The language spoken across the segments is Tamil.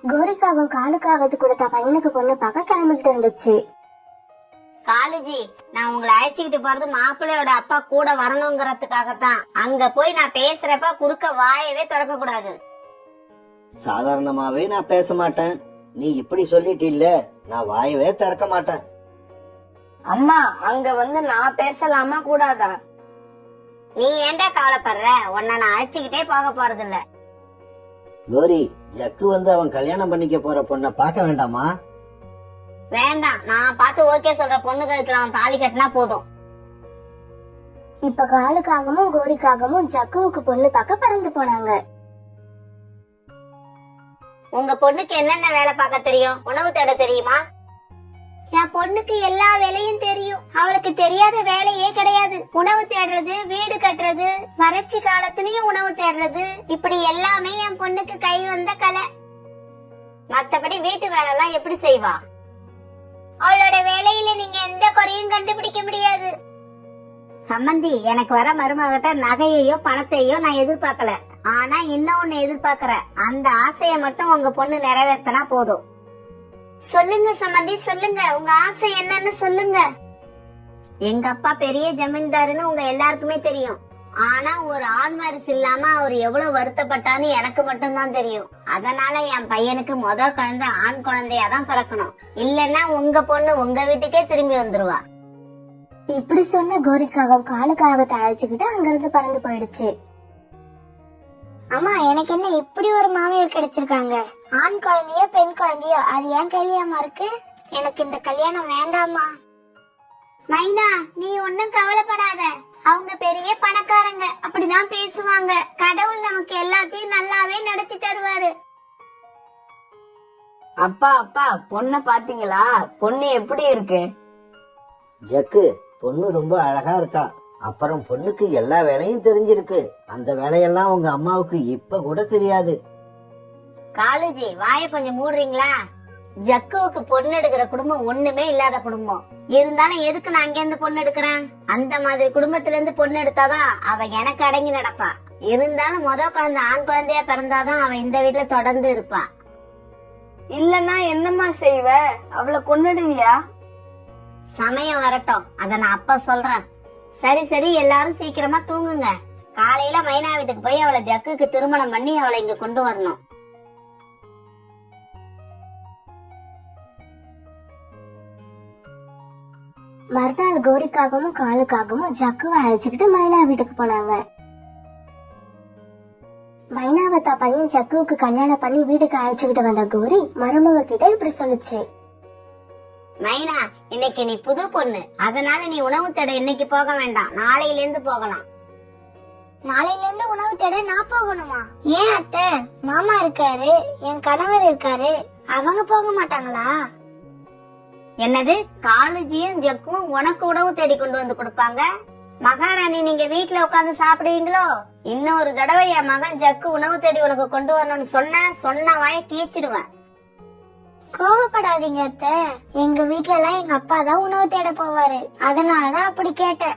கோரிக்காவும் காலுக்காவது கொடுத்த பையனுக்கு பொண்ணு பார்க்க கிளம்பிக்கிட்டு இருந்துச்சு. காலேஜி, நான் உங்களை அழைச்சிக்கிட்டு போறது மாப்பிள்ளையோட அப்பா கூட வரணுங்கிறதுக்காகத்தான். அங்க போய் நான் பேசுறப்ப குறுக்க வாயவே திறக்க கூடாது. சாதாரணமாவே நான் பேச மாட்டேன், நீ இப்படி சொல்லிட்டில்ல, நான் வாயவே திறக்க மாட்டேன். அம்மா, அங்க வந்து நான் பேசலாமா கூடாதா? நீ ஏன்டா கவலைப்படுற? உன்னை நான் அழைச்சிக்கிட்டே போக போறது இல்ல. கோரி, ஜக்கு வந்து அவன் கல்யாணம் பண்ணிக்க போற பொண்ண பாக்க வேண்டாமா? வேண்டாம், நான் பார்த்து ஓகே சொல்ற பொண்ணு கழுத்துல அவன் தாலி கட்டினா போதும். இப்ப காலுக்காகவும் கோரிக்காகவும் ஜக்குவுக்கு பொண்ணு பார்க்க பறந்து போனாங்க. உங்க பொண்ணுக்கு என்னென்ன வேலை பார்க்க தெரியும்? உணவு தேட தெரியுமா? என் பொண்ணுக்கு எல்லா வேலையும் தெரியும். அவளுக்கு தெரியாத வேலையே கிடையாது. உணவு தேடுறது, வீடு கட்டுறது, வறட்சி காலத்திலயும் உணவு தேடுறது, இப்படி எல்லாமே என் பொண்ணுக்கு கை வந்த கலை. மத்தபடி வீட்டு வேலை எல்லாம் எப்படி செய்வா? அவளோட வேலையில நீங்க எந்த குறையும் கண்டுபிடிக்க முடியாது. சம்பந்தி, எனக்கு வர மருமகிட்ட நகையையோ பணத்தையோ நான் எதிர்பார்க்கல. ஆனா இன்னொன்னு எதிர்பார்க்கறேன். அந்த ஆசைய மட்டும் உங்க பொண்ணு நிறைவேற்றினா போதும். சொல்லுங்க சம்பந்தி, சொல்லுங்க, உங்க ஆசை என்னன்னு சொல்லுங்க. எங்க அப்பா பெரிய ஜமீன்தாருன்னு உங்க எல்லாருக்குமே தெரியும். ஆனா ஒரு ஆண் வாரிசு இல்லாம அவர் எவ்வளவு வருத்தப்பட்டான்னு எனக்கு மட்டும்தான் தெரியும். அதனால என் பையனுக்கு குழந்தை ஆண் குழந்தையாதான் பிறக்கணும். இல்லன்னா உங்க பொண்ணு உங்க வீட்டுக்கே திரும்பி வந்துருவா. இப்படி சொன்ன கோரிக்காவும் காலுக்காகத்தை அழைச்சுக்கிட்டு அங்கிருந்து பறந்து போயிடுச்சு. அம்மா, எனக்கு என்ன இப்படி ஒரு மாமியார் கிடைச்சிருக்காங்க? ஆண் குழந்தையோ பெண் குழந்தையோ அது ஏன் கையிலாமா இருக்கு? எனக்கு இந்த கல்யாணம் வேண்டாமா. மைனா, நீ ஒன்னும் கவலைப்படாத. அவங்க பெரிய பணக்காரங்க, அப்படிதான் பேசுவாங்க. கடவுள் நமக்கு எல்லாத்தையும் நல்லாவே நடத்தி தருவாரு. அப்பா அப்பா, பொண்ண பாத்தீங்களா? பொண்ணு எப்படி இருக்கு? ஜக்கு, பொண்ணு ரொம்ப அழகா இருக்கா. அப்புறம் பொண்ணுக்கு எல்லா வேலையும் தெரிஞ்சிருக்கு. அந்த வேலையெல்லாம் உங்க அம்மாவுக்கு இப்ப கூட தெரியாது. காலேஜி, வாய கொஞ்சம் மூடுறீங்களா? ஜக்குவுக்கு பொண்ணு எடுக்கிற குடும்பம் ஒண்ணுமே இல்லாத குடும்பம். இருந்தாலும் எதுக்கு நான் அங்க இருந்து பொண்ணு எடுக்கிறேன்? அந்த மாதிரி குடும்பத்துல இருந்து பொண்ணு எடுத்தாதான் அவ எனக்கு அடங்கி நடப்பா. இருந்தாலும் குழந்தை ஆண் குழந்தையா பிறந்தாதான் அவ இந்த வீட்டுல தொடர்ந்து இருப்பா. இல்லன்னா என்னம்மா செய்வ? அவளை கொன்னுடுவியா? சமயம் வரட்டும், அத நான் அப்ப சொல்றேன். சரி சரி, எல்லாரும் சீக்கிரமா தூங்குங்க. காலையில மைனா வீட்டுக்கு போய் அவளை ஜக்குக்கு திருமணம் பண்ணி அவளை இங்க கொண்டு வரணும். மறுநாள் கோரிக்காகவும் காலுக்காகவும் ஜக்குவை அழைச்சுக்கிட்டு மைனா வீட்டுக்கு போனாங்க. மைனாவை தான் பையன் ஜக்குவுக்கு கல்யாணம் பண்ணி வீட்டுக்கு அழைச்சுக்கிட்டு வந்த கோரி மருமக கிட்ட இப்படி சொல்லுச்சு. மைனா, இன்னைக்கு நீ புது பொண்ணு, அதனால நீ உணவு தேட இன்னைக்கு போக வேண்டாம், நாளையில இருந்து போகலாம். நாளையில இருந்து உணவு தேட நான் போகணுமா? ஏன் அத்தை? மாமா இருக்காரு, என் கணவர் இருக்காரு, அவங்க போக மாட்டாங்களா? என்னது? காலேஜியும் ஜக்கும் உனக்கு உணவு தேடி கொண்டு வந்து கொடுப்பாங்க? மகாராணி, நீங்க வீட்டுல உட்காந்து சாப்பிடுவீங்களோ? இன்னொரு தடவை என் மகன் ஜக்கு உணவு தேடி உனக்கு கொண்டு வரணும்னு சொன்ன வாய கீச்சிடுவேன். கோவப்படாதீங்க அத்தை, எங்க வீட்டுல எல்லாம் எங்க அப்பா தான் உணவு தேட போவாரு, அதனாலதான் அப்படி கேட்டேன்.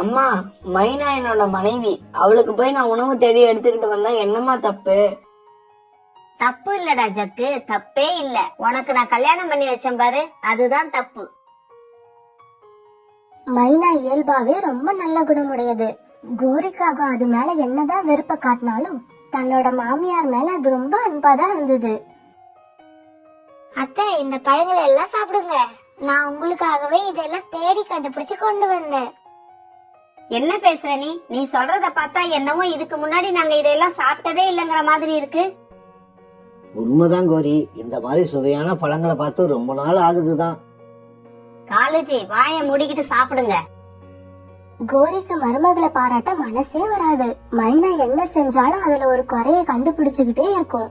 அம்மா, மைனா என்னோட மனைவி. அவளுக்கு போய் நான் உணவு தேடி எடுத்துக்கிட்டு வந்தா என்னம்மா தப்பு? தப்பு இல்லடா ஜக்கு, தப்பே இல்ல. உனக்கு நான் கல்யாணம் பண்ணி வச்சேன் பாரு, அதுதான் தப்பு. மைனா இயல்பாவே ரொம்ப நல்ல குணமுடையது. கோரிக்காக அது மேல என்னதான் வெறுப்ப காட்டினாலும் தன்னோட மாமியார் மேல அது ரொம்ப அன்பாதான் இருந்தது. அத்தை, இந்த பழங்களை எல்லாம் சாப்பிடுங்க. நான் உங்களுக்காகவே இதெல்லாம் தேடி கண்டுபிடிச்சு கொண்டு வந்தேன். என்ன பேசுற நீ? நீ சொல்றத பார்த்தா என்னவோ இதுக்கு முன்னாடி நாங்க இதெல்லாம் சாப்பிட்டதே இல்லங்கிற மாதிரி இருக்கு. உண்மைதான் கோரி, இந்த மாதிரி சுவையான பழங்களை பார்த்து ரொம்ப நாள் ஆகுதுதான். காலேஜி, வாய மூடிக்கிட்டு சாப்பிடுங்க. கோரிக்கு மருமகளை பாராட்ட மனசே வராது. மைனா என்ன செஞ்சாலும் அதுல ஒரு குறைய கண்டுபிடிச்சுக்கிட்டே இருக்கும்.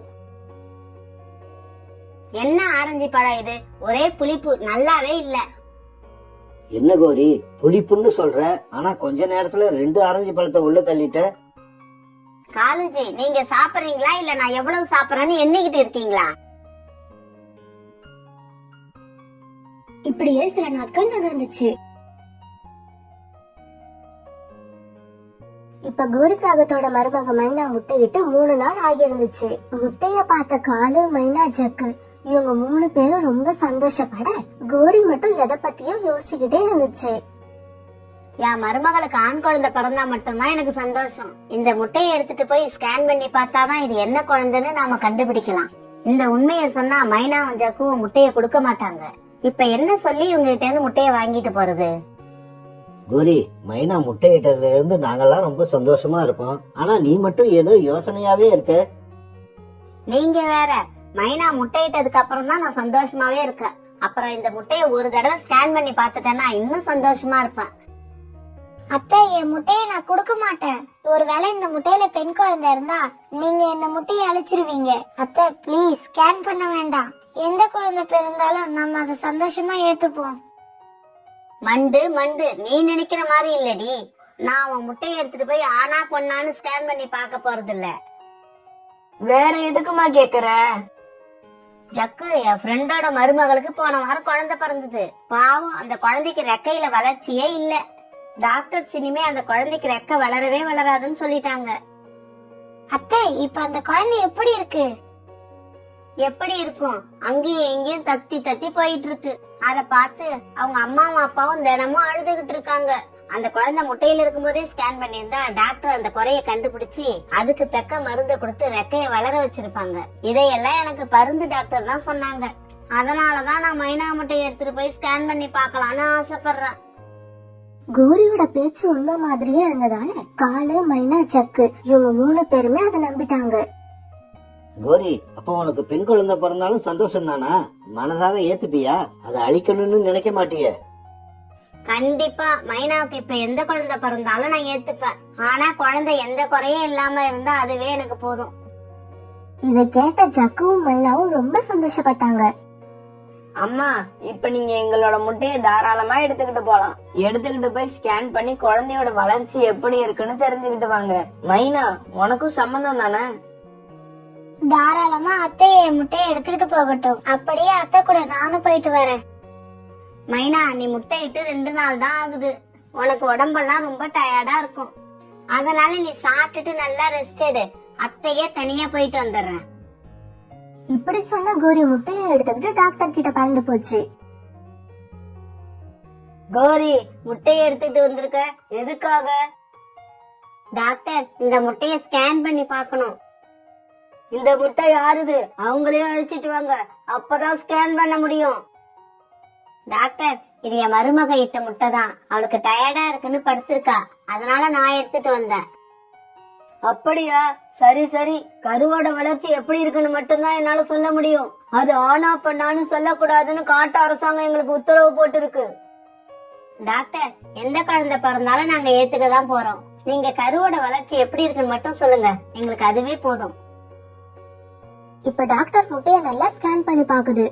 என்ன ஆரஞ்சு பழம் இது? ஒரே புளிப்பு, நல்லாவே இல்ல. என்ன கோரி, புளிப்புன்னு சொல்ற, ஆனா கொஞ்ச நேரத்துல 2 ஆரஞ்சு பழத்தை உள்ள தள்ளிட்ட. காலேஜி, நீங்க சாப்பிடுறீங்களா இல்ல நான் எவ்வளவு சாப்பிடறேன்னு எண்ணிக்கிட்டு இருக்கீங்களா? இப்படியே சில நாட்கள் நகர்ந்துச்சு. இப்ப இப்ப கோரிக்காகத்தோட மருமக மைனா முட்டையிட்டு 3 நாள் ஆகியிருந்துச்சு. முட்டைய பார்த்த காலு, மைனா, ஜக்கு இவங்க 3 பேரும் ரொம்ப சந்தோஷப்பட கோரி மட்டும் எதை பத்தியும் யோசிச்சுக்கிட்டே இருந்துச்சு. என் மருமகளுக்கு ஆண் குழந்தை பிறந்தா மட்டும்தான் எனக்கு சந்தோஷம். இந்த முட்டையை எடுத்துட்டு போய் ஸ்கேன் பண்ணி பார்த்தாதான் இது என்ன குழந்தைன்னு நாம கண்டுபிடிக்கலாம். இந்த உண்மையை சொன்னா மைனாவும் ஜக்குவும் முட்டையை கொடுக்க மாட்டாங்க. இப்ப என்ன சொல்லி இவங்க கிட்ட இருந்து முட்டையை வாங்கிட்டு போறது? கோரி, மைனா முட்டையிட்டதுல இருந்து நாங்கெல்லாம் ரொம்ப சந்தோஷமா இருக்கோம். ஆனா நீ மட்டும் ஏதோ யோசனையாவே இருக்க. நீங்க வேற, மைனா முட்டையிட்டதுக்கு அப்புறம் தான் நான் சந்தோஷமாவே இருக்கேன். அப்புறம் இந்த முட்டையை ஒரு தடவை ஸ்கேன் பண்ணி பார்த்துட்டேன்னா இன்னும் சந்தோஷமா இருப்பேன். அத்தை, என் முட்டைய நான் கொடுக்க மாட்டேன். ஒருவேளை இந்த முட்டையில பெண் குழந்தை இருந்தா நீங்க இந்த முட்டையை அழிச்சிருவீங்க. அத்தை ப்ளீஸ், ஸ்கேன் பண்ண வேண்டாம். எந்த குழந்தை பிறந்தாலும் நம்ம அதை சந்தோஷமா ஏத்துப்போம். மண்டு மண்டு, நீ நினைக்கிற மாதிரி இல்லடி. நான் அவன் முட்டையை எடுத்துட்டு போய் ஆனா பொண்ணான்னு ஸ்கேன் பண்ணி பார்க்க போறது இல்ல. வேற எதுக்குமா கேக்குற? ஜக்கு, என் ஃப்ரெண்டோட மருமகளுக்கு போன வாரம் குழந்தை பிறந்தது. பாவம், அந்த குழந்தைக்கு ரெக்கையில வளர்ச்சியே இல்ல. டாக்டர்ஸ் இனிமே அந்த குழந்தைக்கு ரெக்கை வளரவே வளராதுன்னு சொல்லிட்டாங்க. அத்தை, இப்ப அந்த குழந்தை எப்படி இருக்கு? எப்படி இருக்கும்? அங்கேயும் எங்கேயும் தத்தி தத்தி போயிட்டு இருக்கு. அத பார்த்து அவங்க அம்மாவும் அப்பாவும் தினமும் அழுதுகிட்டு இருக்காங்க. அந்த குழந்தை முட்டையில இருக்கும் போதே ஸ்கேன் பண்ணியிருந்தா டாக்டர் அந்த குறைய கண்டுபிடிச்சு அதுக்கு தக்க மருந்து கொடுத்து ரெக்கைய வளர வச்சிருப்பாங்க. இதையெல்லாம் எனக்கு பருந்து டாக்டர் தான் சொன்னாங்க. அதனாலதான் நான் மைனா முட்டையை எடுத்துட்டு போய் ஸ்கேன் பண்ணி பாக்கலாம்னு ஆசைப்படுறேன். கோரியோட பேச்சு உண்மை மாதிரியே இருந்ததால காலு, மைனா, ஜக்கு இவங்க 3 பேருமே அதை நம்பிட்டாங்க. கோரி, அப்ப உனக்கு பெண் குழந்தை பிறந்தாலும் சந்தோஷம் தானா? மனதார ஏத்துப்பியா? அதை அழிக்கணும்னு நினைக்க மாட்டிய? கண்டிப்பா மைனாவுக்கு இப்ப எந்த குழந்தை பிறந்தாலும் நான் ஏத்துப்பேன். ஆனா குழந்தை எந்த குறையும் இல்லாம இருந்தா அதுவே எனக்கு போதும். இதை கேட்ட ஜக்குவும் மைனாவும் ரொம்ப சந்தோஷப்பட்டாங்க. அம்மா, இப்ப நீங்க எங்களோட முட்டையை தாராளமா எடுத்துக்கிட்டு போலாம். எடுத்துக்கிட்டு போய் ஸ்கேன் பண்ணி குழந்தையோட வளர்ச்சி எப்படி இருக்குன்னு தெரிஞ்சுக்கிட்டு வாங்க. மைனா, உனக்கும் சம்பந்தம் தானே? தாராளமா அத்தை என் முட்டையை எடுத்துக்கிட்டு போகட்டும். அப்படியே அத்தை கூட நானும் போயிட்டு வரேன். மைனா, நீ முட்டையிட்டு 2 நாள் தான் ஆகுது. உனக்கு உடம்பெல்லாம் ரொம்ப டயர்டா இருக்கும். அதனால நீ சாப்பிட்டுட்டு நல்லா ரெஸ்ட் எடு. அத்தையே தனியா போயிட்டு வந்துடுறேன். இப்படி சொன்ன கோரி முட்டையை எடுத்துக்கிட்டு டாக்டர் கிட்ட பறந்து போச்சு. கோரி, முட்டையை எடுத்துட்டு வந்திருக்க, எதுக்காக? டாக்டர், இந்த முட்டைய ஸ்கேன் பண்ணி பார்க்கணும். இந்த முட்டை யாருது? அவங்களே அழைச்சிட்டு வாங்க, அப்பதான் ஸ்கேன் பண்ண முடியும். டாக்டர், இது என் மருமக இட்ட முட்டை தான். அவளுக்கு டயர்டா இருக்குன்னு படுத்திருக்கா, அதனால நான் எடுத்துட்டு வந்தேன். அப்படியா? சரி சரி. கருவோட வளர்ச்சி எப்படி இருக்குன்னு மட்டும்தான் என்னால சொல்ல முடியும். அது ஆனா பண்ணான்னு சொல்லக்கூடாதுன்னு காட்டு அரசாங்கம் எங்களுக்கு உத்தரவு போட்டிருக்கு. டாக்டர், எந்த குழந்தை பிறந்தாலும் நாங்க ஏத்துக்கதான் போறோம். நீங்க கருவோட வளர்ச்சி எப்படி இருக்குன்னு மட்டும் சொல்லுங்க, எங்களுக்கு அதுவே போதும். இப்ப டாக்டர் முட்டைய நல்லா ஸ்கேன் பண்ணி பாக்குது.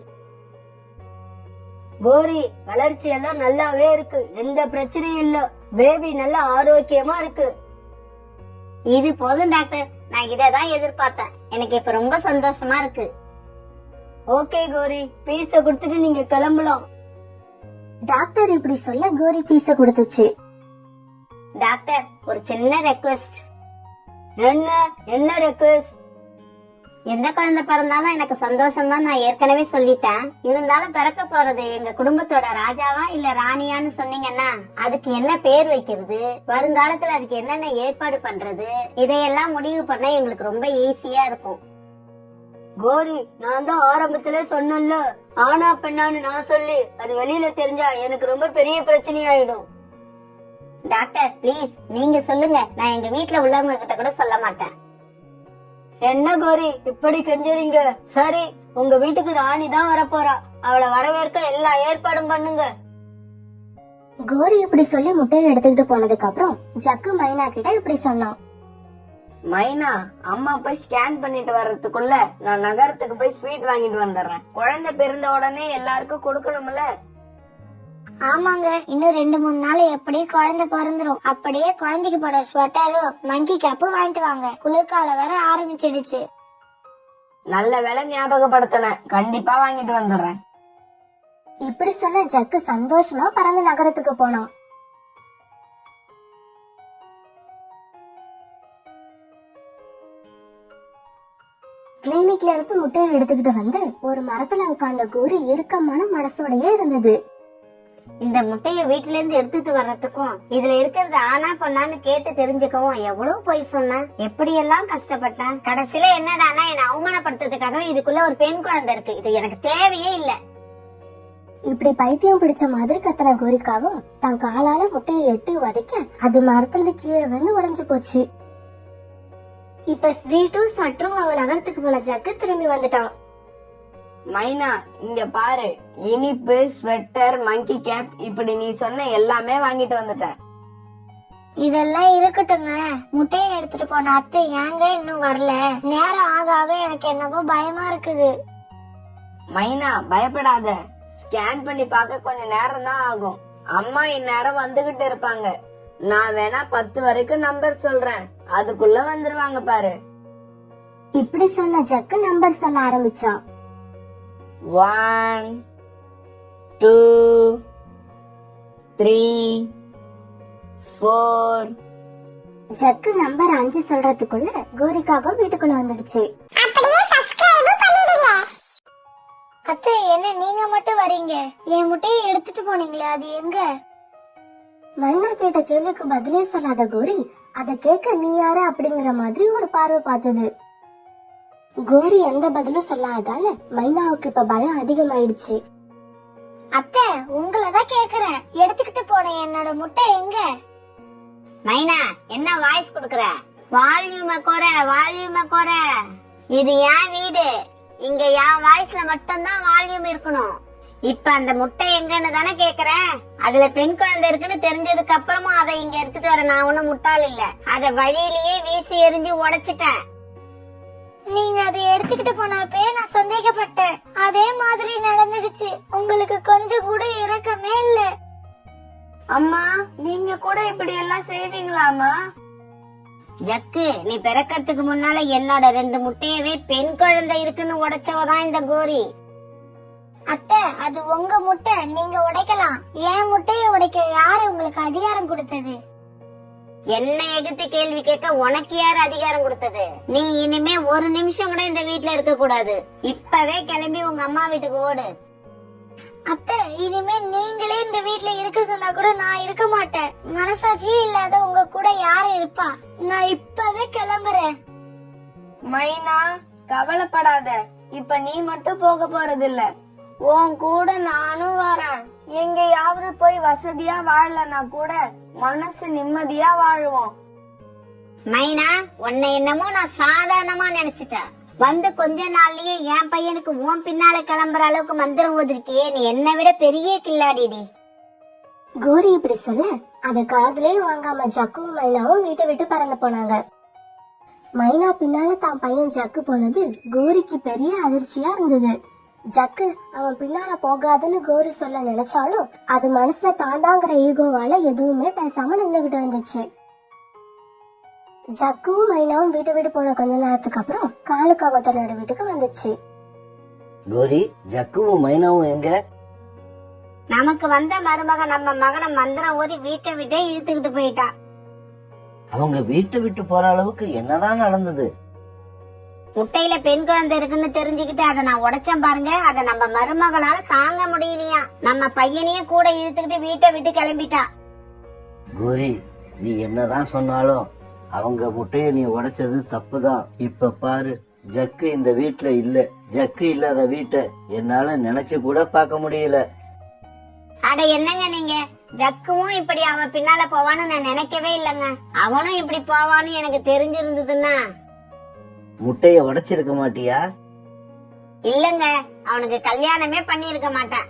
கோரி, வளர்ச்சி எல்லாம் நல்லாவே இருக்கு, எந்த பிரச்சனையும் இல்ல. பேபி நல்லா ஆரோக்கியமா இருக்கு. இது போதும் டாக்டர், நான் இததான் எதிர்பார்த்தேன். எனக்கு இப்ப ரொம்ப சந்தோஷமா இருக்கு. ஓகே கோரி, பீஸ கொடுத்துட்டு நீங்க கிளம்பலாம். டாக்டர் இப்படி சொல்ல கோரி பீஸ கொடுத்துச்சு. டாக்டர், ஒரு சின்ன ரெக்வெஸ்ட். என்ன ரெக்வெஸ்ட்? எந்த குழந்தை பிறந்தாலும் எனக்கு சந்தோஷம் தான் நான் ஏற்கனவே சொல்லிட்டேன். இருந்தாலும் பிறக்க போறது எங்க குடும்பத்தோட ராஜாவா இல்ல ராணியான்னு சொன்னீங்கன்னா அதுக்கு என்ன பேர் வைக்கிறது, வருங்காலத்துல அதுக்கு என்னென்ன ஏற்பாடு பண்றது, இதையெல்லாம் முடிவு பண்ண எங்களுக்கு ரொம்ப ஈஸியா இருக்கும். கோரி, நான் தான் ஆரம்பத்திலே சொன்னேன்ல, ஆனா பெண்ணான்னு நான் சொல்லி அது வெளியில தெரிஞ்சா எனக்கு ரொம்ப பெரிய பிரச்சனை ஆயிடும். டாக்டர் ப்ளீஸ், நீங்க சொல்லுங்க, நான் எங்க வீட்டுல உள்ளவங்க கிட்ட கூட சொல்ல மாட்டேன். என்ன கோரி இப்படி கெஞ்சுறீங்க? சரி, உங்க வீட்டுக்கு ராணி தான் வரப்போறா, அவளை வரவேற்க எல்லா ஏற்பாடும் பண்ணுங்க. கோரி இப்படி சொல்லி முட்டையை எடுத்துக்கிட்டு போனதுக்கு அப்புறம் ஜக்கு மைனா கிட்ட இப்படி சொன்னான். மைனா, அம்மா போய் ஸ்கேன் பண்ணிட்டு வர்றதுக்குள்ள நான் நகரத்துக்கு போய் ஸ்வீட் வாங்கிட்டு வந்துடுறேன். குழந்தை பிறந்த உடனே எல்லாருக்கும் கொடுக்கணும்ல. ஆமாங்க, இன்னும் 2-3 நாள் எப்படியே குழந்தை பிறந்துரும். அப்படியே குழந்தைக்கு போட ஸ்வெட்டரும் மங்கி கேப்பும் வாங்கிட்டு வாங்க, குளிர்காலம் வேற ஆரம்பிச்சிடுச்சு. நல்ல வேலை ஞாபகப்படுத்தின, கண்டிப்பா வாங்கிட்டு வந்துடுறேன். இப்படி சொன்ன ஜக்கு சந்தோஷமா பறந்து நகரத்துக்கு போனான். கிளினிக்ல இருந்து முட்டையை எடுத்துக்கிட்டு வந்து ஒரு மரத்துல உட்கார்ந்த கோரி இறுக்கமான மனசோடயே இருந்தது. இந்த முட்டைய வீட்டுல இருந்து எடுத்துட்டு வர்றதுக்கும் இதுல இருக்கிறது ஆனா பொண்ணான்னு கேட்டு தெரிஞ்சுக்கவும் எவ்வளவு பொய் சொன்னேன், எப்படி எல்லாம் கஷ்டப்பட்டேன். கடைசியில என்னடானா என்ன அவமானப்படுத்துறதுக்காக இதுக்குள்ள ஒரு பெண் குழந்தை இருக்கு, இது எனக்கு தேவையே இல்ல. இப்படி பைத்தியம் பிடிச்ச மாதிரி கத்தன கோரிக்காவும் தன் காலால முட்டையை எட்டி உதைக்க அது மரத்துல கீழே வந்து உடைஞ்சு போச்சு. இப்ப ஸ்வீட்டும் சற்றும் அவன் நகரத்துக்கு போன ஜக்கு திரும்பி வந்துட்டான். மைனா இங்க பாரு, இனிப்பு, ஸ்வெட்டர், மங்கி கேப், இப்படி நீ சொன்ன எல்லாமே வாங்கிட்டு வந்துட்டேன். இதெல்லாம் இருக்கட்டுங்க, முட்டையை எடுத்துட்டு போன அத்தை ஏங்க இன்னும் வரல? நேரம் ஆக ஆக எனக்கு என்னவோ பயமா இருக்குது. மைனா பயப்படாத, ஸ்கேன் பண்ணி பார்க்க கொஞ்சம் நேரம் தான் ஆகும். அம்மா இந்நேரம் வந்துகிட்டு இருப்பாங்க. நான் வேணா 10 வரைக்கும் நம்பர் சொல்றேன், அதுக்குள்ள வந்துருவாங்க பாரு. இப்படி சொன்ன ஜக்கு நம்பர் சொல்ல ஆரம்பிச்சான். 1 2 3 4. ஜக்கு நம்பர் 5 சொல்றதுக்குள்ள கோரிக்காக வீட்டுக்குள்ள வந்துடுச்சு. அத்தை என்ன நீங்க மட்டும் வரீங்க? என் முட்டையை எடுத்துட்டு போனீங்களே அது எங்க? மைனா கேட்ட கேள்விக்கு பதிலே சொல்லாத கோரி அத கேட்க நீ யாரு அப்படிங்கிற மாதிரி ஒரு பார்வை பார்த்தது. கோரி எந்த பதிலும் சொல்லாதால மைனாவுக்கு இப்ப பயம் அதிகமாயிடுச்சு. அத்தை உங்களதான் கேக்குறேன், எடுத்துக்கிட்டு போன என்னோட முட்டை எங்க? மைனா என்ன வாய்ஸ் குடுக்கற? வால்யூம குறை. இது என் வீடு, இங்க என் வாய்ஸ்ல மட்டும்தான் வால்யூம் இருக்கணும். இப்ப அந்த முட்டை எங்கன்னு தானே கேக்குறேன். அதுல பெண் குழந்தை இருக்குன்னு தெரிஞ்சதுக்கு அப்புறமா அதை இங்க எடுத்துட்டு வர நான் ஒண்ணும் முட்டாள் இல்ல. அத வழியிலேயே வீசி எறிஞ்சு உடைச்சிட்டேன். நீங்க அதை எடுத்துக்கிட்டு போனப்பே நான் சந்தேகப்பட்டேன், அதே மாதிரி நடந்துடுச்சு. உங்களுக்கு கொஞ்சம் கூட இரக்கமே இல்ல. அம்மா நீங்க கூட இப்படி எல்லாம் செய்வீங்களாமா? ஜக்கு, நீ பிறக்கிறதுக்கு முன்னால என்னோட 2 முட்டையவே பெண் குழந்தை இருக்குன்னு உடைச்சவதான் இந்த கோரி. அத்தை அது உங்க முட்டை, நீங்க உடைக்கலாம். என் முட்டைய உடைக்க யாரு உங்களுக்கு அதிகாரம் கொடுத்தது? என்ன எதிர்த்து கேள்வி கேட்க உனக்கு யாரு அதிகாரம் கொடுத்தது? நீ இனிமே ஒரு நிமிஷம் கூட இந்த வீட்டுல இருக்க கூடாது. இப்பவே கிளம்பி உங்க அம்மா வீட்டுக்கு ஓடு. அத்தை இனிமே நீங்களே இந்த வீட்ல இருக்க சொன்னா கூட நான் இருக்க மாட்டேன். மனசாட்சியே இல்லாத உங்க கூட யாரு இருப்பா? நான் இப்பவே கிளம்புறேன். மைனா கவலைப்படாத, இப்ப நீ மட்டும் போக போறதில்ல, உன் கூட நானும் வரேன். எங்கேயாவது போய் வசதியா வாழலனா கூட மனசு நிம்மதியா வாழுவோம். மைனா, உன்னை என்னமோ நான் சாதாரணமா நினைச்சிட்டேன். வந்து கொஞ்ச நாள்லயே என் பையனுக்கு உன் பின்னால கிளம்புற அளவுக்கு மந்திரம் ஓதிருக்கியே, நீ என்னை விட பெரிய கில்லாடிடி. கோரி இப்படி சொல்ல அத காதுலயே வாங்காம ஜக்குவும் மைனாவும் வீட்டை விட்டு பறந்து போனாங்க. மைனா பின்னால தான் பையன் ஜக்கு போனது கோரிக்கு பெரிய அதிர்ச்சியா இருந்தது. ஜக்கு அவன் பின்னால போகாதுன்னு கோரி சொல்ல நினைச்சாலும் அது மனசுல தாண்டாங்கிற ஈகோவால எதுவுமே பேசாம நின்னுகிட்டு இருந்துச்சு. ஜக்குவும் மைனாவும் வீட்டை விட்டு போன கொஞ்ச நேரத்துக்கு அப்புறம் காலுக்காக தன்னோட வீட்டுக்கு வந்துச்சு. கோரி, ஜக்குவும் மைனாவும் எங்க? நமக்கு வந்த மருமக நம்ம மகனை மந்திரம் ஓதி வீட்டை விட்டே இழுத்துக்கிட்டு போயிட்டா. அவங்க வீட்டை விட்டு போற அளவுக்கு என்னதான் நடந்தது? முட்டையில பெண் குழந்தை இருக்குன்னு தெரிஞ்சுக்கிட்டு அதை நான் உடைச்சேன் பாருங்க, அதை நம்ம மருமகனால தாங்க முடியலையா. நம்ம பையனையும் கூட இழுத்துக்கிட்டு வீட்டை விட்டு கிளம்பிட்டா. கோரி, நீ என்னதான் சொன்னாலும் அவங்க முட்டைய நீ உடைச்சது தப்புதான். இப்ப பாரு, ஜக்கு இந்த வீட்டுல இல்ல. ஜக்கு இல்லாத வீட்டை என்னால நினைச்சு கூட பார்க்க முடியல. அட என்னங்க நீங்க, ஜக்குவும் இப்படி அவன் பின்னால போவான்னு நான் நினைக்கவே இல்லங்க. அவனும் இப்படி போவான்னு எனக்கு தெரிஞ்சிருந்ததுன்னா முட்டைய உடைச்சிருக்க மாட்டியா? இல்லங்க, அவனுக்கு கல்யாணமே பண்ணி இருக்க மாட்டான்.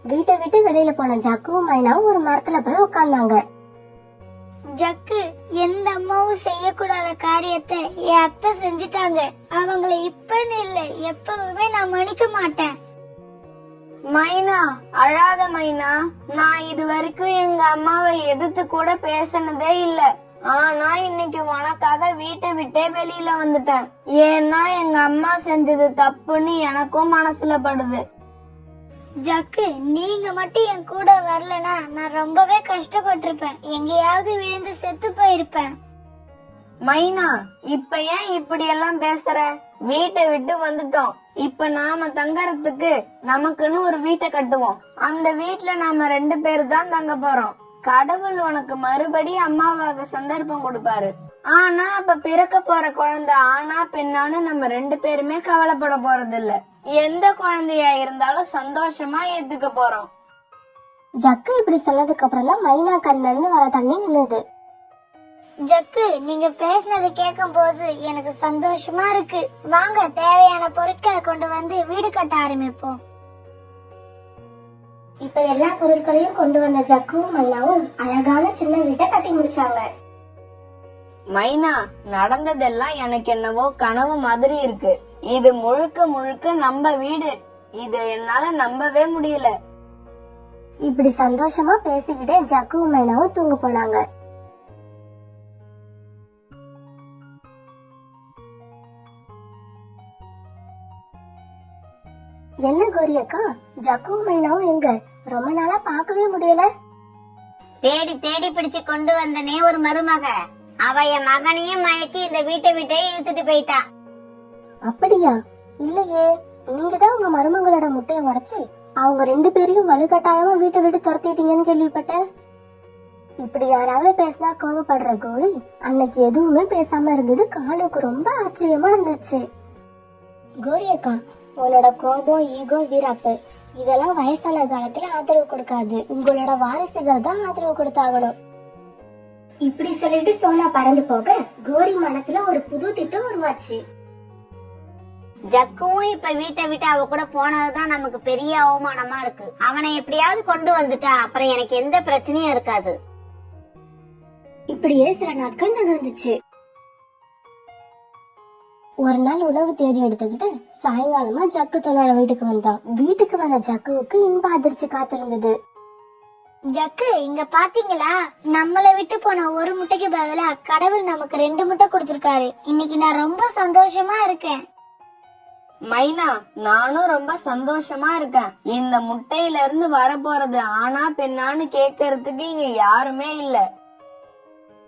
வீட்டை விட்டு வெளியில போன ஜக்குவும் மைனாவும் ஒரு மரத்துல போய் உட்கார்ந்தாங்க. ஜக்கு, எந்த அம்மாவும் செய்யக்கூடாத காரியத்தை என் அத்தை செஞ்சுட்டாங்க. அவங்களை இப்பன்னு இல்ல, எப்பவுமே நான் மன்னிக்க மாட்டேன். மைனா அழாத மைனா, நான் இது வரைக்கும் எங்க அம்மாவை எதிர்த்து கூட பேசினதே இல்ல. ஆனா இன்னைக்கு உனக்காக வீட்டை விட்டே வெளியில வந்துட்டேன். ஏன்னா எங்க அம்மா செஞ்சது தப்புன்னு எனக்கும் மனசுல படுது. ஜக்கு, நீங்க மட்டும் என் கூட வரலனா நான் ரொம்பவே கஷ்டப்பட்டிருப்பேன். எங்கேயாவது விழுந்து செத்து போயிருப்பேன். மைனா, இப்ப ஏன் இப்படி எல்லாம் பேசுற? வீட்டை விட்டு வந்துட்டோம். இப்ப நாம தங்கறதுக்கு நமக்குன்னு ஒரு வீட்டை கட்டுவோம். அந்த வீட்ல நாம 2 பேரு தான் தங்க போறோம். கடவுள் உனக்கு மறுபடி அம்மாவாக சந்தர்ப்பம் கொடுப்பாரு. ஆனா அப்ப பிறக்க போற குழந்தை ஆனா பெண்ணான்னு நம்ம 2 பேருமே கவலைப்பட போறது இல்ல. எந்த குழந்தையா இருந்தாலும் சந்தோஷமா ஏத்துக்க போறோம். ஜக்கு இப்படி சொன்னதுக்கு அப்புறம் தான் மைனா கண்ணுல இருந்து வர தண்ணி நின்னுது. ஜக்கு, நீங்க பேசினது கேட்கும் போது எனக்கு சந்தோஷமா இருக்கு. வாங்க தேவையான பொருட்களை கொண்டு வந்து வீடு கட்ட ஆரம்பிப்போம். இப்ப எல்லா பொருட்களையும் கொண்டு வந்த ஜக்குவும் மைனாவும் அழகான சின்ன வீட்டை கட்டி முடிச்சாங்க. மைனா, நடந்ததெல்லாம் எனக்கு என்னவோ கனவு மாதிரி இருக்கு. இது முழுக்க முழுக்க நம்ம வீடு. இது என்னால நம்பவே முடியல. இப்படி சந்தோஷமா பேசிக்கிட்டே ஜக்குவும் மைனாவும் தூங்க போனாங்க. என்ன கோரி அக்கா, ஜக்குவும் மைனாவும் எங்க? ரொம்ப நாளா பார்க்கவே முடியல. தேடி தேடி பிடிச்சு கொண்டு வந்தனே ஒரு மருமக. அவ என் மகனையும் மயக்கி இந்த வீட்டை விட்டே இழுத்துட்டு போயிட்டா. அப்படியா? இல்லையே, நீங்க தான் உங்க மருமகளோட முட்டைய உடைச்சு அவங்க 2 பேரையும் வலுக்கட்டாயமா வீட்டை விட்டு துரத்திட்டீங்கன்னு கேள்விப்பட்டேன். இப்படி யாராவது பேசினா கோவப்படுற கோரி அன்னைக்கு எதுவுமே பேசாம இருந்தது காலுக்கு ரொம்ப ஆச்சரியமா இருந்துச்சு. கோரி அக்கா, உன்னோட கோபம், ஈகோ, வீராப்பு இதெல்லாம் வயசான காலத்துல ஆதரவு கொடுக்காது. உங்களோட வாரிசுகள் தான் ஆதரவு கொடுத்தாகணும். இப்படி சொல்லிட்டு சோனா பறந்து போக கோரி மனசுல ஒரு புது திட்டம் உருவாச்சு. ஜக்குவும் இப்ப வீட்டை விட்டு அவ கூட போனதுதான் நமக்கு பெரிய அவமானமா இருக்கு. அவனை எப்படியாவது கொண்டு வந்துட்டா அப்புறம் எனக்கு எந்த பிரச்சனையும் இருக்காது. இப்படியே சில நாட்கள் நகர்ந்துச்சு. ஒரு நாள் உணவு தேடி எடுத்துக்கிட்டு சாயங்காலமா ஜக்கு தன்னோட வீட்டுக்கு வந்தான். வீட்டுக்கு வந்த ஜக்குவுக்கு இன்ப அதிர்ச்சி காத்திருந்தது. ஜக்கு, இங்க பாத்தீங்களா? நம்மள விட்டு போன ஒரு முட்டைக்கு பதிலா கடவுள் நமக்கு 2 முட்டை கொடுத்திருக்காரு. இன்னைக்கு நான் ரொம்ப சந்தோஷமா இருக்கேன். மைனா, நானும் ரொம்ப சந்தோஷமா இருக்கேன். இந்த முட்டையில இருந்து வரப்போறது ஆனா பெண்ணான்னு கேக்குறதுக்கு இங்க யாருமே இல்ல.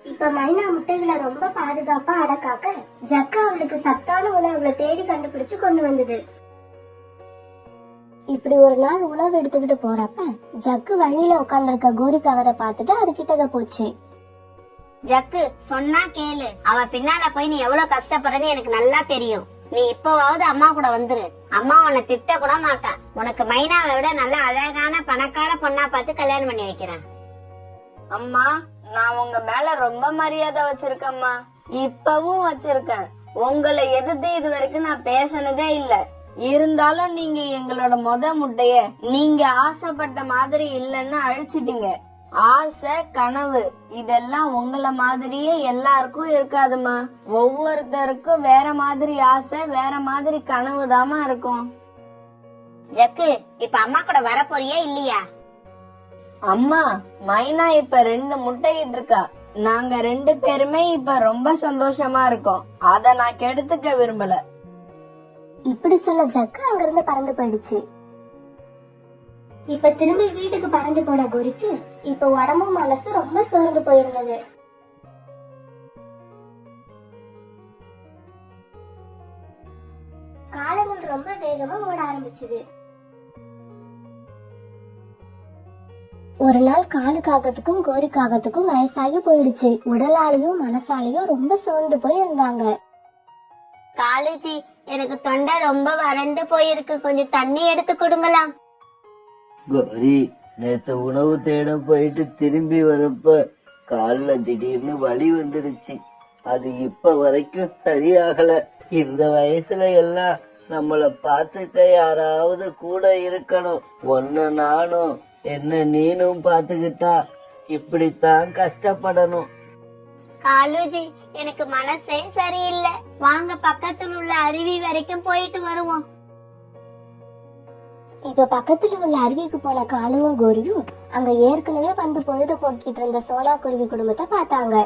இப்ப மைனா முட்டைகளை ரொம்ப பாதுகாப்பா அடக்காக்க ஜக்கு அவளுக்கு சத்தான உணவுகளை தேடி கண்டுபிடிச்சு கொண்டு வந்தது. இப்படி ஒரு நாள் உணவு எடுத்துக்கிட்டு போறப்ப ஜக்கு வழியில உட்கார்ந்திருக்க கோரிக்காவரை பார்த்துட்டு அது கிட்டக்க போச்சு. ஜக்கு, சொன்னா கேளு. அவ பின்னால போய் நீ எவ்வளவு கஷ்டப்படுறன்னு எனக்கு நல்லா தெரியும். நீ இப்பவாவது அம்மா கூட வந்துரு. அம்மா உன்னை திட்ட கூட மாட்டான். உனக்கு மைனாவை விட நல்ல அழகான பணக்கார பொண்ணா பார்த்து கல்யாணம் பண்ணி வைக்கிறேன். அம்மா, நான் உங்க மேல ரொம்ப மரியாதை வச்சிருக்கேம்மா. இப்பவும் வச்சிருக்கேன். உங்களை எதிர்த்து இது வரைக்கும் நான் பேசினதே இல்ல. இருந்தாலும் நீங்க எங்களோட முட்டைய நீங்க ஆசைப்பட்ட மாதிரி இல்லன்னு அழிச்சிட்டீங்க. ஆசை, கனவு இதெல்லாம் உங்கள மாதிரியே எல்லாருக்கும் இருக்காதுமா. ஒவ்வொருத்தருக்கும் வேற மாதிரி ஆசை, வேற மாதிரி கனவு தாமா இருக்கும். ஜக்கு, இப்ப அம்மா கூட வர போறியா இல்லையா? அம்மா, மைனா இப்ப 2 முட்டையிட்டு இருக்கா. நாங்க 2 பேருமே இப்ப ரொம்ப சந்தோஷமா இருக்கோம். அத நான் கெடுத்துக்க விரும்பல. இப்படி சொன்ன ஜக்கு அங்கிருந்து பறந்து போயிடுச்சு. இப்ப திரும்பி வீட்டுக்கு பறந்து போன கோரிக்கு இப்ப உடம்பும் மனசு ரொம்ப சோர்ந்து போயிருந்தது. காலங்கள் ரொம்ப வேகமா ஓட ஆரம்பிச்சது. ஒரு நாள் காலுக்காகத்துக்கும் கோரிக்காகத்துக்கும் வயசாகி போயிடுச்சு. உடலாலையும் மனசாலையும் ரொம்ப சோர்ந்து போய் இருந்தாங்க. காலேஜி, எனக்கு தொண்டை ரொம்ப வறண்டு போயிருக்கு. கொஞ்சம் தண்ணி எடுத்து கொடுங்களாம். கோரி, நேத்து உணவு தேட போயிட்டு திரும்பி வரப்ப கால்ல திடீர்னு வலி வந்துருச்சு. அது இப்ப வரைக்கும் சரியாகல. இந்த வயசுல எல்லாம் நம்மள பாத்துக்க யாராவது கூட இருக்கணும். ஒன்னு நானும் என்ன நீனும் பாத்துக்கிட்டா இப்படித்தான் கஷ்டப்படணும். காலுஜி, எனக்கு மனசே சரியில்லை. வாங்க பக்கத்தில் உள்ள அருவி வரைக்கும் போயிட்டு வருவோம். இப்ப பக்கத்துல உள்ள அருவிக்கு போன காலுவும் கோரியும் அங்க ஏற்கனவே வந்து பொழுது போக்கிட்டு இருந்த சோனா குருவி குடும்பத்தை பார்த்தாங்க.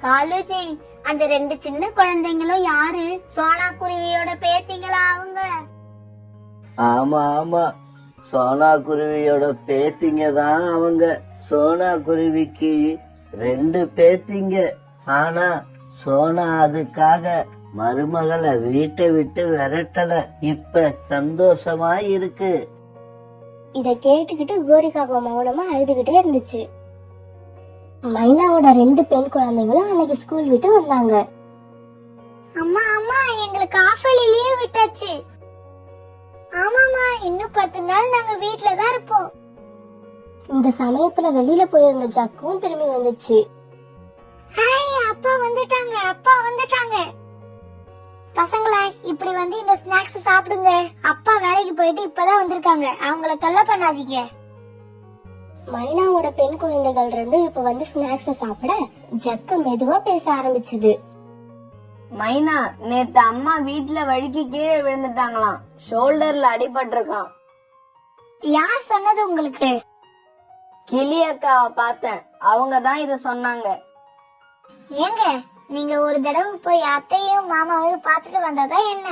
காலுஜி, அந்த 2 சின்ன குழந்தைங்களும் யாரு? சோனா குருவியோட பேத்திங்களா அவங்க? ஆமா ஆமா, சோனா குருவியோட பேத்திங்க தான் அவங்க. சோனா குருவிக்கு 2 பேத்திங்க. ஆனா சோனா அதுக்காக மருமகளை வீட்டை விட்டு விரட்டல. இப்ப சந்தோஷமா இருக்கு. இத கேட்டுக்கிட்டு கோரிக்காக மௌனமா அழுதுகிட்டே இருந்துச்சு. மைனாவோட 2 பெண் குழந்தைங்களும் அன்னைக்கு ஸ்கூல் விட்டு வந்தாங்க. அம்மா அம்மா எங்களுக்கு ஆஃபலி லீவ் விட்டாச்சு. ஆமாமா, இன்னும் 10 நாள் நாங்க வீட்ல தான் இருப்போம். இந்த சமயத்துல வெளியில போயிருந்த ஜக்கும் திரும்பி வந்துச்சு. ஹாய், அப்பா வந்துட்டாங்க, அப்பா வந்துட்டாங்க. பசங்களா, இப்படி வந்து இந்த ஸ்நாக்ஸ் சாப்பிடுங்க. அப்பா வேலைக்கு போயிட்டு இப்பதான் வந்திருக்காங்க, அவங்கள தொல்லை பண்ணாதீங்க. மைனாவோட பெண் குழந்தைகள் 2 இப்ப வந்து ஸ்நாக்ஸ் சாப்பிட ஜக்கு மெதுவா பேச ஆரம்பிச்சது. மைனா, நேத்து அம்மா வீட்ல வழுக்கி கீழே விழுந்துட்டாங்களாம். ஷோல்டர்ல அடிபட்டிருக்கான். யார் சொன்னது உங்களுக்கு? கிளி அக்காவை பார்த்தேன், அவங்க தான் இத சொன்னாங்க. ஏங்க, நீங்க ஒரு தடவை போய் அத்தையும் மாமாவையும் பார்த்துட்டு வந்ததா என்ன?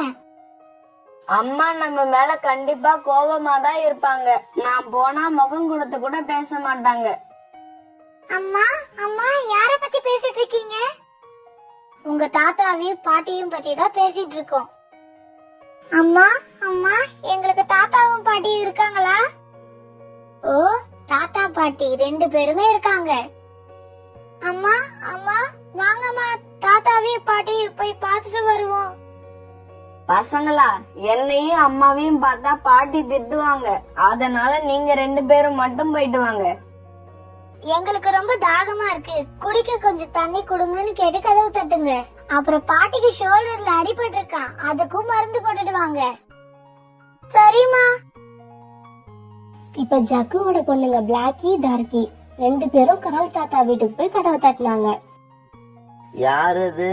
அம்மா நம்ம மேல கண்டிப்பா கோவமா தான் இருப்பாங்க. நான் போனா முகம் கொடுத்து கூட பேச மாட்டாங்க. அம்மா அம்மா, யார பத்தி பேசிட்டு இருக்கீங்க? உங்க தாத்தாவையும் பாட்டியும் பத்தி தான் பேசிட்டு இருக்கோம். அம்மா அம்மா, எங்களுக்கு தாத்தாவும் பாட்டியும் இருக்காங்களா? ஓ, தாத்தா பாட்டி 2 பேருமே இருக்காங்க. அம்மா அம்மா, வாங்கம்மா, தாத்தாவையும் பாட்டியும் போய் பார்த்துட்டு வருவோம். பசங்களா, என்னையும் அம்மாவையும் பார்த்தா பாட்டி திட்டுவாங்க. அதனால நீங்க 2 பேரும் மட்டும் போயிட்டு வாங்க. எங்களுக்கு ரொம்ப தாகமா இருக்கு, குடிக்க கொஞ்சம் தண்ணி கொடுங்கன்னு கேட்டு கதவு தட்டுங்க. அப்புறம் பாட்டிக்கு ஷோல்டர்ல அடிபட்டு இருக்கா, அதுக்கும் மருந்து போட்டுட்டு வாங்க. சரிம்மா. இப்ப ஜக்குவோட பொண்ணுங்க பிளாக்கி டார்கி 2 பேரும் கால் தாத்தா வீட்டுக்கு போய் கதவை தட்டினாங்க. யாரது?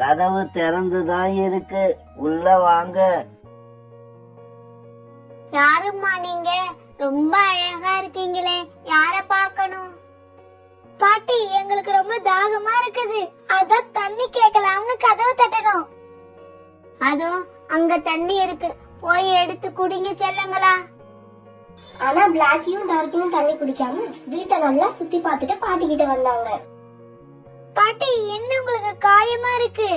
கதவு திறந்துதான் இருக்கு, உள்ள வாங்க. யாரும்மா நீங்க? ரொம்ப அழகா இருக்கீங்களே, யார பார்க்கணும்? பாட்டி, எங்களுக்கு ரொம்ப தாகமா இருக்குது, அதான் தண்ணி கேட்கலாம்னு கதவு தட்டணும். அதோ அங்க தண்ணி இருக்கு, போய் எடுத்து குடிங்க செல்லுங்களா. ஆனா பிளாக்கியும் டார்கியும் தண்ணி குடிக்காம வீட்டை நல்லா சுத்தி பார்த்துட்டு பாட்டி கிட்ட வந்தாங்க. பாட்டி, என்ன உங்களுக்கு காயமா இருக்கு?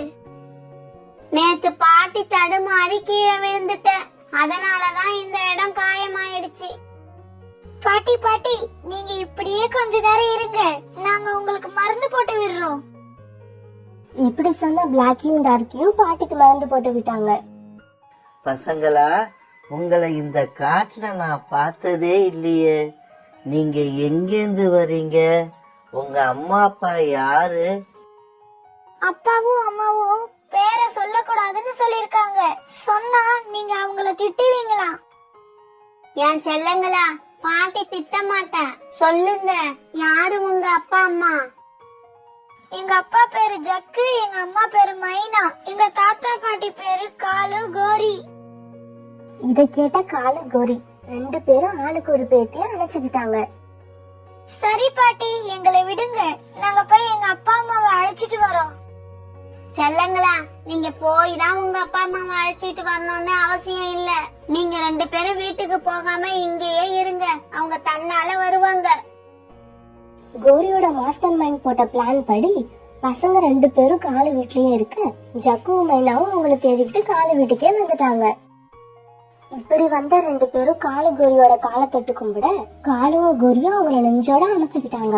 நேத்து பாட்டி தடுமாறி கீழே விழுந்துட்டேன், அதனாலதான் இந்த இடம் காயமாயிடுச்சு. பாட்டி பாட்டி, நீங்க இப்படியே கொஞ்ச நேரம் இருங்க, நாங்க உங்களுக்கு மருந்து போட்டு விடுறோம். இப்படி சொன்ன பிளாக்கியும் டார்கியும் பாட்டிக்கு மருந்து போட்டு விட்டாங்க. பசங்களா, உங்களை இந்த காட்டுல நான் பார்த்ததே இல்லையே. நீங்க எங்கேந்து வரீங்க? உங்க அம்மா அப்பா யாரு? அப்பாவும் அம்மாவும் பேரை சொல்லக்கூடாதுன்னு சொல்லிருக்காங்க. சொன்னா நீங்க அவங்கள திட்டுவீங்களா? என் செல்லங்களா, பாட்டி திட்ட மாட்டேன், சொல்லுங்க, யாரு உங்க அப்பா அம்மா? எங்க அப்பா பேரு ஜக்கு, எங்க அம்மா பேரு மைனா, எங்க தாத்தா பாட்டி பேரு காலு கோரி. இத கேட்ட காலு கோரி 2 பேரும் ஆளுக்கு ஒரு பேத்திய அழைச்சுக்கிட்டாங்க. சரி பாட்டி, எங்களை விடுங்க, நாங்க போய் எங்க அப்பா அம்மாவை அழைச்சிட்டு வரோம். செல்லங்களா, நீங்க போய் தான் உங்க அப்பா அம்மாவை அழைச்சிட்டு வரணும்னு அவசியம் இல்ல. நீங்க 2 பேரும் வீட்டுக்கு போகாம இங்கேயே இருங்க, அவங்க தன்னால வருவாங்க. கோரியோட மாஸ்டர் மைண்ட் போட்ட பிளான் படி பசங்க 2 பேரும் காலு வீட்லயே இருக்க ஜக்குவும் மைனாவும் அவங்களை தேடிக்கிட்டு காலு வீட்டுக்கே வந்துட்டாங்க. இப்படி வந்த 2 பேரும் காலு கோரியோட காலை தொட்டு கும்பிட காலுவும் கோரியும் அவங்கள நெஞ்சோட அணைச்சுக்கிட்டாங்க.